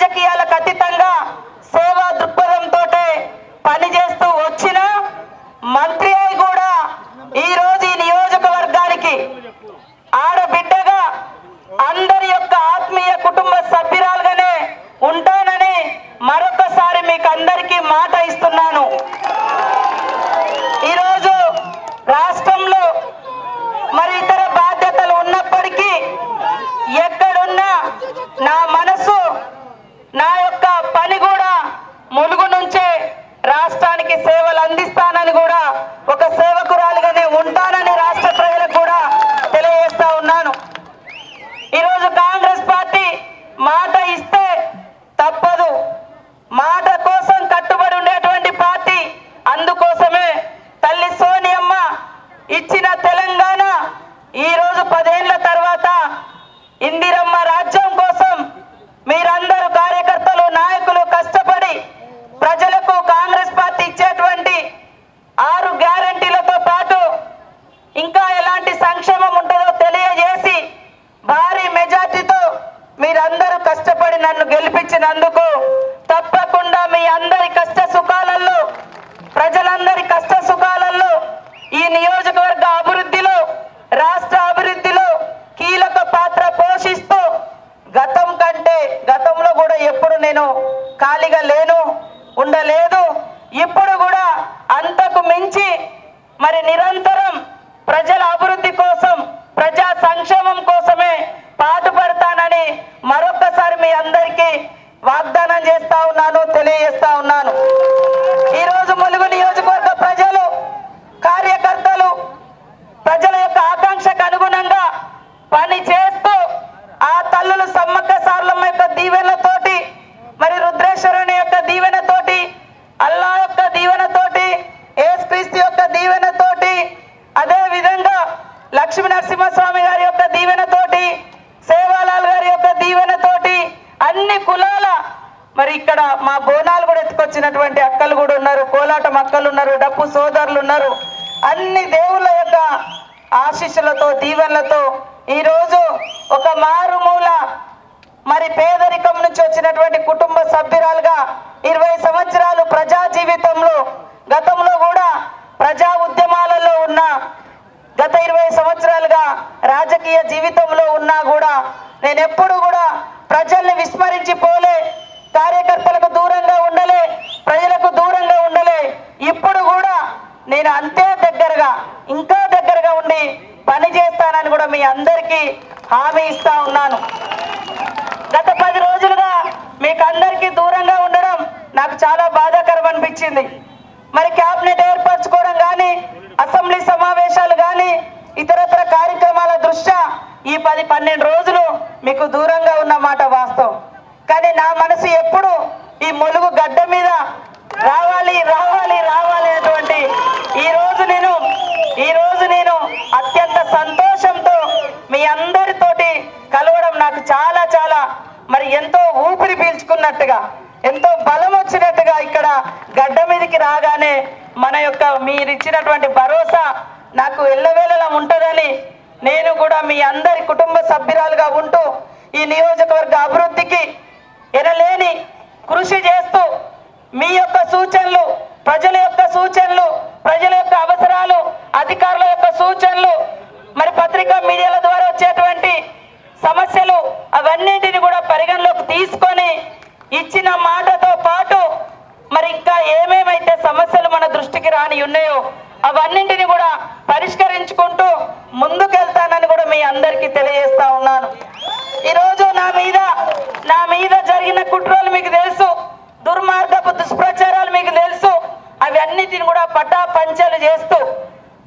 రాజకీయాలకు అతీతంగా సేవా దృక్పథంతో పనిచేస్తూ వచ్చిన మంత్రి అయి కూడా ఈరోజు ఈ నియోజకవర్గానికి ఆడబిడ్డగా అందరి యొక్క ఆత్మీయ కుటుంబ సభ్యురాలుగానే ఉంటానని మరొకసారి మీకు అందరికీ మాట ఇస్తున్నాను. ఈరోజు రాష్ట్రంలో మరి ఇతర బాధ్యతలు ఉన్నప్పటికీ ఎక్కడున్నా నా మనసు నా యొక్క పని కూడా ములుగు నుంచే రాష్ట్రానికి సేవలు అందిస్తానని కూడా ఒక సేవకురాలుగానే ఉంటానని రాష్ట్ర ప్రజలకు కూడా తెలియజేస్తా ఉన్నాను. ఈరోజు కాంగ్రెస్ పార్టీ మాట ఇస్తే తప్పదు, మాట కోసం కట్టుబడి ఉండేటువంటి పార్టీ. అందుకోసమే తల్లి సోనియమ్మ ఇచ్చిన తెలంగాణ ఈరోజు 10 ఏళ్ల తర్వాత ఇందిరమ్మ రాజ్యం కోసం మీరందరూ కార్యకర్తలు నాయకులు కష్టపడి ప్రజలకు కాంగ్రెస్ పార్టీ ఇచ్చేటువంటి 6 గ్యారంటీలతో పాటు ఇంకా ఎలాంటి సంక్షేమం ఉంటుందో తెలియజేసి భారీ మెజార్టీతో మీరందరూ కష్టపడి నన్ను గెలిపించినందుకు తప్పకుండా మీ అందరి కష్ట సుఖాలలో ప్రజలందరి కష్ట సుఖాలలో ఈ నియోజకవర్గ అభివృద్ధిలో రాష్ట్ర అభివృద్ధిలో కీలక పాత్ర పోషిస్తూ గతంలో కూడా ఎప్పుడు నేను ఖాళీగా ఉండలేదు. ఇప్పుడు కూడా అంతకు మించి మరి నిరంతరం ప్రజల అభివృద్ధి కోసం ప్రజా సంక్షేమం కోసమే పాటుపడతానని మరొకసారి మీ అందరికీ వాగ్దానం చేస్తా ఉన్నాను, తెలియజేస్తా ఉన్నాను. ఈరోజు ములుగు నియోజకవర్గ ప్రజలు కార్యకర్తలు ప్రజల యొక్క ఆకాంక్షకు అనుగుణంగా పని చేస్తూ ఆ తల్లులు సమ్మక్క సారలమ్మ యొక్క దీవెనతోటి మరి రుద్రేశ్వరుని యొక్క దీవెనతోటి అల్లా యొక్క దీవెనతోటి యేసుక్రీస్తు యొక్క దీవెనతోటి అదే విధంగా లక్ష్మీ నరసింహస్వామి గారి యొక్క దీవెనతోటి సేవాలాల్ గారి యొక్క దీవెనతోటి అన్ని కులాల మరి ఇక్కడ మా బోనాలు కూడా ఎత్తుకొచ్చినటువంటి అక్కలు కూడా ఉన్నారు, కోలాటం అక్కలు ఉన్నారు, డప్పు సోదరులు ఉన్నారు. అన్ని దేవుళ్ళ యొక్క ఆశీస్సులతో దీవెనలతో ఈరోజు ఒక మారుమూల మరి పేదరికం నుంచి వచ్చినటువంటి కుటుంబ సభ్యురాలుగా 20 సంవత్సరాలు ప్రజా జీవితంలో గతంలో కూడా ప్రజా ఉద్యమాలలో ఉన్న గత 20 సంవత్సరాలుగా రాజకీయ జీవితంలో ఉన్నా కూడా నేను ఎప్పుడు కూడా ప్రజల్ని విస్మరించి పోలే, కార్యకర్తలకు దూరంగా ఉండలే, ప్రజలకు దూరంగా ఉండలే. ఇప్పుడు కూడా నేను అంతే దగ్గరగా ఇంకా దగ్గరగా ఉండి పని చేస్తానని కూడా మీ అందరికీ హామీ ఇస్తా ఉన్నాను. గత 10 రోజులుగా మీకు అందరికీ దూరంగా ఉండడం నాకు చాలా బాధాకరం అనిపించింది. మరి క్యాబినెట్ ఏర్పరచుకోవడం కానీ అసెంబ్లీ సమావేశాలు కానీ ఇతరత్ర కార్యక్రమాల దృష్ట్యా ఈ 10-12 రోజులు మీకు దూరంగా ఉన్న మాట వాస్తవం. కానీ నా మనసు ఎప్పుడు ఈ ములుగు గడ్డ మీద రావాలి రావాలి రావాలి అనేటువంటి ఈరోజు నేను అత్యంత సంతోషంతో మీ అందరితోటి కలవడం నాకు చాలా చాలా మరి ఎంతో ఊపిరి పీల్చుకున్నట్టుగా ఎంతో బలం వచ్చినట్టుగా ఇక్కడ గడ్డ మీదకి రాగానే మన యొక్క మీరు ఇచ్చినటువంటి భరోసా నాకు ఎల్లవేళలా ఉంటుందని నేను కూడా మీ అందరి కుటుంబ సభ్యురాలుగా ఉంటూ ఈ నియోజకవర్గ అభివృద్ధికి ఎనలేని కృషి చేస్తూ మీ యొక్క సూచనలు ప్రజల యొక్క సూచనలు ప్రజల యొక్క అవసరాలు అధికారుల యొక్క సూచనలు మరి పత్రికా మీడియాల ద్వారా వచ్చేటువంటి సమస్యలు అవన్నింటిని కూడా పరిగణలోకి తీసుకొని ఇచ్చిన మాటతో పాటు మరి ఇంకా ఏమేమైతే సమస్యలు మన దృష్టికి రాని ఉన్నాయో అవన్నింటిని కూడా పరిష్కరించుకుంటూ ముందుకెళ్తానని కూడా మీ అందరికీ తెలియజేస్తా ఉన్నాను. ఈరోజు నా మీద జరిగిన కుట్రలు మీకు తెలుసు, దుర్మార్గపు దుష్ప్రచారాలు మీకు తెలుసు. అవి అన్నిటిని కూడా పటాపంచలు చేస్తూ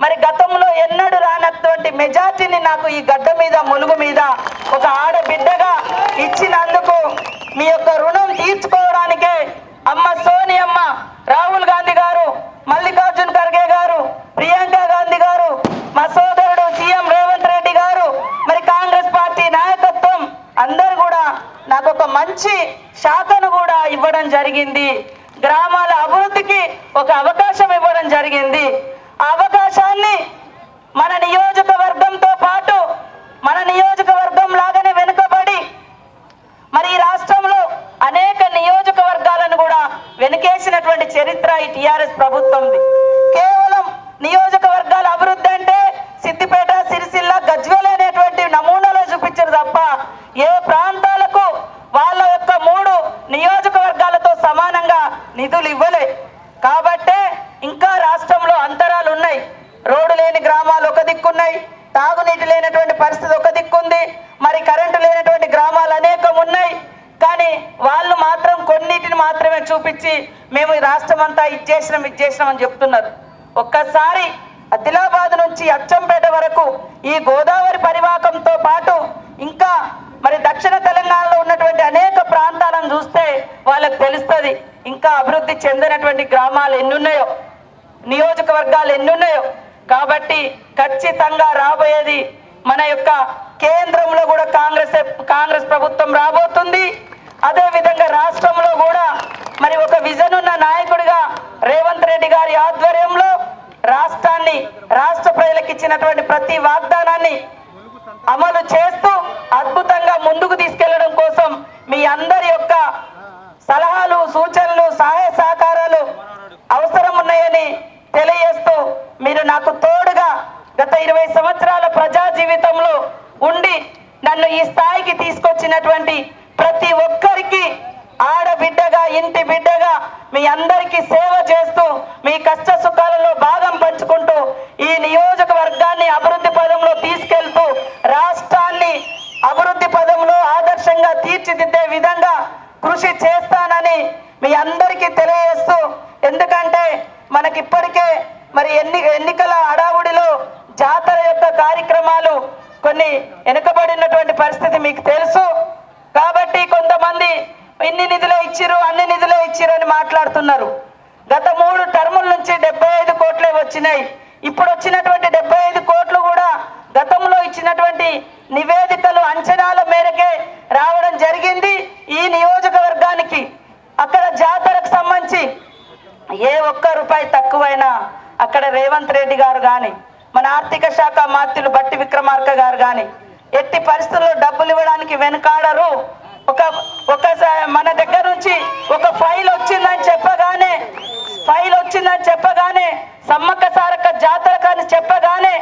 మరి గతంలో ఎన్నడూ రానటువంటి మెజార్టీని నాకు ఈ గడ్డ మీద ములుగు మీద ఒక ఆడబిడ్డగా ఇచ్చినందుకు మీ యొక్క రుణం తీర్చుకోవడానికే అమ్మ సోనియమ్మ, రాహుల్ గాంధీ గారు, మల్లికార్జున్ ఖర్గే గారు, ప్రియాంక గాంధీ గారు, మా సోదరుడు సీఎం రేవంత్ రెడ్డి గారు, మరి కాంగ్రెస్ పార్టీ నాయకత్వం అందరూ కూడా నాకు ఒక మంచి శాఖను కూడా ఇవ్వడం జరిగింది. గ్రామాల అభివృద్ధికి ఒక అవకాశం ఇవ్వడం జరిగింది. ఆ అవకాశాన్ని మన నియోజకవర్గంతో పాటు మన నియోజకవర్గం లాగానే వెనుకబడి మరి ఈ రాష్ట్రంలో అనేక చేసినటువంటి చరిత్ర ఈ టీఆర్ఎస్ ప్రభుత్వంది. కేవలం నియోజకవర్గాల అభివృద్ధి అంటే సిద్దిపేట, సిరిసిల్ల, గజ్వేల్ అనేటువంటి నమూనాలో చూపించారు తప్ప ఏ ప్రాంతాలకు వాళ్ళ యొక్క 3 నియోజకవర్గాలతో సమానంగా నిధులు ఇవ్వలే. కాబట్టే ఇంకా రాష్ట్రంలో అంతరాలు ఉన్నాయి. రోడ్డు లేని గ్రామాలు ఒక దిక్కున్నాయి, తాగునీటి లేనటువంటి పరిస్థితి ఒక దిక్కుంది, మరి కరెంటు లేనటువంటి గ్రామాలు అనేకం ఉన్నాయి. కానీ వాళ్ళు మాత్రం కొన్నిటిని మాత్రమే చూపించి మేము ఈ రాష్ట్రం అంతా ఇచ్చేసినాం అని చెప్తున్నారు. ఒక్కసారి ఆదిలాబాద్ నుంచి అచ్చంపేట వరకు ఈ గోదావరి పరివాహకంతో పాటు ఇంకా మరి దక్షిణ తెలంగాణలో ఉన్నటువంటి అనేక ప్రాంతాలను చూస్తే వాళ్ళకి తెలుస్తుంది ఇంకా అభివృద్ధి చెందినటువంటి గ్రామాలు ఎన్నున్నాయో, నియోజకవర్గాలు ఎన్నున్నాయో. కాబట్టి ఖచ్చితంగా రాబోయేది మన యొక్క కేంద్రంలో కూడా కాంగ్రెస్ ప్రభుత్వం రాబోతుంది. అదేవిధంగా రాష్ట్రంలో కూడా మరి ఒక విజన్ ఉన్న నాయకుడిగా రేవంత్ రెడ్డి గారి ఆధ్వర్యంలో రాష్ట్ర ప్రజలకు ఇచ్చినటువంటి ప్రతి వాగ్దానాన్ని అమలు చేస్తూ అద్భుతంగా ముందుకు తీసుకెళ్లడం కోసం మీ అందరి యొక్క సలహాలు, సూచనలు, సహాయ సహకారాలు అవసరం ఉన్నాయని తెలియజేస్తూ మీరు నాకు తోడుగా గత 20 సంవత్సరాల ప్రజా జీవితంలో ఉండి నన్ను ఈ స్థాయికి తీసుకొచ్చినటువంటి ప్రతి ఒక్కరికి ఆడబిడ్డగా, ఇంటి బిడ్డగా మీ అందరికీ సేవ చేస్తూ మీ కష్ట సుఖాలలో భాగం పంచుకుంటూ ఈ నియోజకవర్గాన్ని అభివృద్ధి పదంలో తీసుకెళ్తూ రాష్ట్రాన్ని అభివృద్ధి పదంలో ఆదర్శంగా తీర్చిదిద్దే విధంగా కృషి చేస్తానని మీ అందరికీ తెలియజేస్తూ, ఎందుకంటే మనకిప్పటికే మరి ఎన్నికల హడావుడిలో జాతర యొక్క కార్యక్రమాలు కొన్ని వెనుకబడినటువంటి పరిస్థితి మీకు తెలుసు. కాబట్టి కొంతమంది ఇన్ని నిధులే ఇచ్చిరు, అన్ని నిధులే ఇచ్చిరు అని మాట్లాడుతున్నారు. గత 3 టర్ముల నుంచి 75 కోట్లే వచ్చినాయి. ఇప్పుడు వచ్చినటువంటి 75 కోట్లు కూడా గతంలో ఇచ్చినటువంటి నివేదికలు, అంచనాల మేరకే రావడం జరిగింది. ఈ నియోజకవర్గానికి అక్కడ జాతరకు సంబంధించి ఏ ఒక్క రూపాయి తక్కువైనా అక్కడ రేవంత్ రెడ్డి గారు కానీ, మన ఆర్థిక శాఖ మంత్రులు బట్టి విక్రమార్క గారు కానీ ఎట్టి పరిస్థితుల్లో డబ్బులు ఇవ్వడానికి వెనుకాడరు. మన దగ్గర నుంచి ఒక ఫైల్ వచ్చిందని చెప్పగానే సమ్మక్క సారక్క జాతర కానీ చెప్పగానే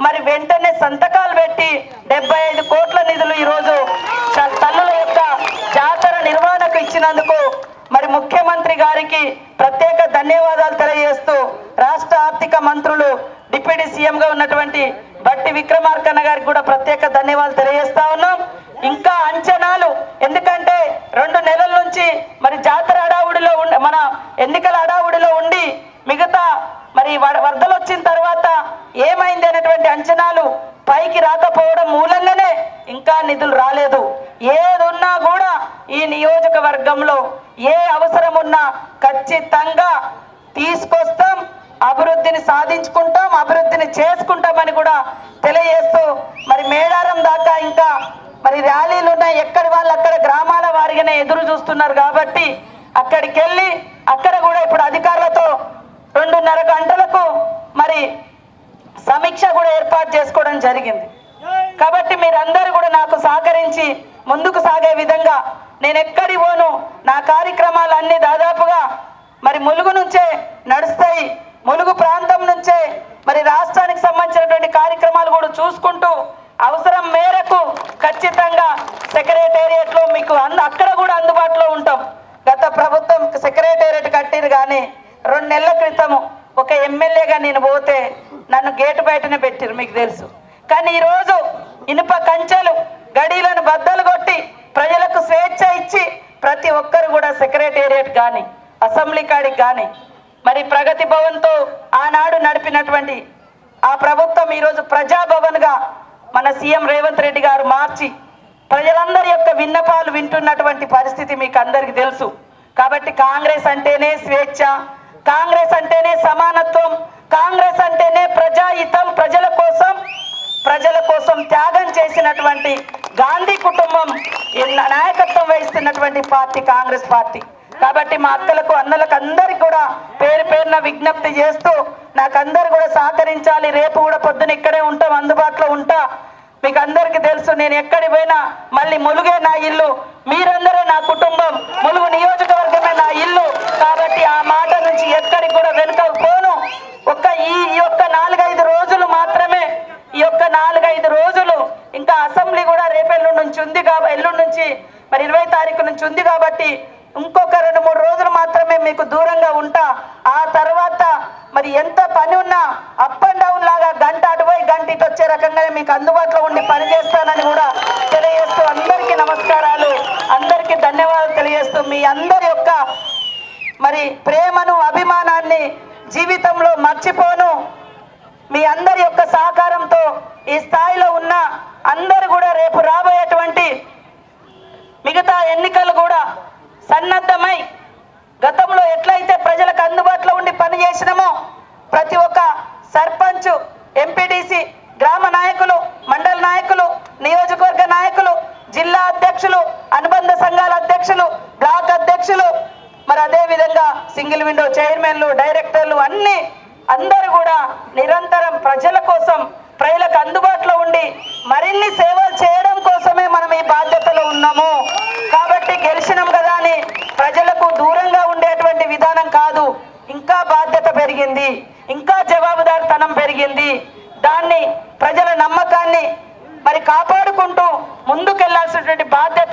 మరి వెంటనే సంతకాలు పెట్టి 75 కోట్ల నిధులు ఈరోజు తల్లుల యొక్క జాతర నిర్వహణకు ఇచ్చినందుకు మరి ముఖ్యమంత్రి గారికి ప్రత్యేక ధన్యవాదాలు తెలియజేస్తూ, రాష్ట్ర ఆర్థిక మంత్రులు డిప్యూటీ సీఎంగా ఉన్నటువంటి బట్టి విక్రమార్కన్న గారికి కూడా ప్రత్యేక ధన్యవాదాలు తెలియజేస్తా ఉన్నాం. ఇంకా అంచనాలు, ఎందుకంటే 2 నెలల నుంచి మరి జాతర హడావుడిలో మన ఎన్నికల హడావుడిలో ఉండి మిగతా మరి వరదలు వచ్చిన తర్వాత ఏమైంది అనేటువంటి అంచనాలు పైకి రాకపోవడం మూలంగానే ఇంకా నిధులు రాలేదు. ఏదున్నా కూడా ఈ నియోజకవర్గంలో ఏ అవసరం ఉన్నా ఖచ్చితంగా తీసుకొస్తాం, అభివృద్ధిని సాధించుకుంటాం, అభివృద్ధిని చేసుకుంటామని కూడా తెలియజేస్తూ, మరి మేడారం దాకా ఇంకా మరి ర్యాలీలు ఉన్నాయి. ఎక్కడి వాళ్ళు అక్కడ గ్రామాల వారిగానే ఎదురు చూస్తున్నారు. కాబట్టి అక్కడికి వెళ్ళి అక్కడ కూడా ఇప్పుడు అధికారులతో 2:30 గంటలకు మరి సమీక్ష కూడా ఏర్పాటు చేసుకోవడం జరిగింది. కాబట్టి మీరందరూ కూడా నాకు సహకరించి ముందుకు సాగే విధంగా నేను ఎక్కడి పోను, నా కార్యక్రమాలన్నీ దాదాపుగా మరి ములుగు నుంచే నడుస్తాయి. ములుగు ప్రాంతం నుంచే మరి రాష్ట్రానికి సంబంధించినటువంటి కార్యక్రమాలు కూడా చూసుకుంటూ అవసరం మేరకు ఖచ్చితంగా సెక్రటేరియట్లో మీకు అక్కడ కూడా అందుబాటులో ఉంటాం. గత ప్రభుత్వం సెక్రటేరియట్ కట్టిరు కానీ 2 నెలల క్రితం ఒక ఎమ్మెల్యేగా నేను పోతే నన్ను గేటు బయటనే పెట్టిరు, మీకు తెలుసు. కానీ ఈరోజు ఇనుప కంచెలు, గడీలను బద్దలు కొట్టి ప్రజలకు స్వేచ్ఛ ఇచ్చి ప్రతి ఒక్కరు కూడా సెక్రటేరియట్ కానీ, అసెంబ్లీ కాడికి కానీ మరి ప్రగతి భవన్తో ఆనాడు నడిపినటువంటి ఆ ప్రభుత్వం ఈరోజు ప్రజాభవన్గా మన సీఎం రేవంత్ రెడ్డి గారు మార్చి ప్రజలందరి యొక్క విన్నపాలు వింటున్నటువంటి పరిస్థితి మీకు అందరికీ తెలుసు. కాబట్టి కాంగ్రెస్ అంటేనే స్వేచ్ఛ, కాంగ్రెస్ అంటేనే సమానత్వం, కాంగ్రెస్ అంటేనే ప్రజాహితం, ప్రజల కోసం త్యాగం చేసినటువంటి గాంధీ కుటుంబం నాయకత్వం వహిస్తున్నటువంటి పార్టీ కాంగ్రెస్ పార్టీ. కాబట్టి మా అక్కలకు, అన్నలకు అందరికి కూడా పేరు పేరున విజ్ఞప్తి చేస్తూ నాకు అందరు కూడా సహకరించాలి. రేపు కూడా పొద్దున ఇక్కడే ఉంటాం, అందుబాటులో ఉంటా. మీకు అందరికీ తెలుసు, నేను ఎక్కడి పోయినా మళ్ళీ ములుగే నా ఇల్లు, మీరందరే నా కుటుంబం, ములుగు నియోజకవర్గమే నా ఇల్లు. కాబట్టి ఆ మాటను కాబట్టి ఇంకొక 2-3 రోజులు మాత్రమే మీకు దూరంగా ఉంటా. ఆ తర్వాత మరి ఎంత పని ఉన్నా అప్ అండ్ డౌన్ లాగా గంట అటుపోయి గంట ఇటు వచ్చే రకంగానే మీకు అందుబాటులో ఉండి పనిచేస్తానని కూడా తెలియజేస్తూ అందరికీ నమస్కారాలు, అందరికీ ధన్యవాదాలు తెలియజేస్తూ మీ అందరి యొక్క మరి ప్రేమను అభిమానాన్ని జీవితంలో మర్చిపోను. మీ అందరి యొక్క సహకారంతో ఈ స్థాయిలో ఉన్న అందరూ కూడా రేపు రాబోయేటువంటి మిగతా ఎన్నికలు కూడా సన్నద్ధమై గతంలో ఎట్లయితే ప్రజలకు అందుబాటులో ఉండి పనిచేసినామో ప్రతి ఒక్క సర్పంచ్, ఎంపీటీసీ, గ్రామ నాయకులు, మండల నాయకులు, నియోజకవర్గ నాయకులు, జిల్లా అధ్యక్షులు, అనుబంధ సంఘాల అధ్యక్షులు, బ్లాక్ అధ్యక్షులు, మరి అదేవిధంగా సింగిల్ విండో చైర్మన్లు, డైరెక్టర్లు అందరూ కూడా నిరంతరం ప్రజల కోసం, ప్రజలకు అందుబాటులో ఉండి మరిన్ని సేవలు చేయడం కోసమే మనం ఈ బాధ్యతలో ఉన్నాము. కాబట్టి గెలిచినాం కదా అని ప్రజలకు దూరంగా ఉండేటువంటి విధానం కాదు. ఇంకా బాధ్యత పెరిగింది, ఇంకా జవాబుదారితనం పెరిగింది. దాన్ని ప్రజల నమ్మకాన్ని మరి కాపాడుకుంటూ ముందుకెళ్లాల్సినటువంటి బాధ్యత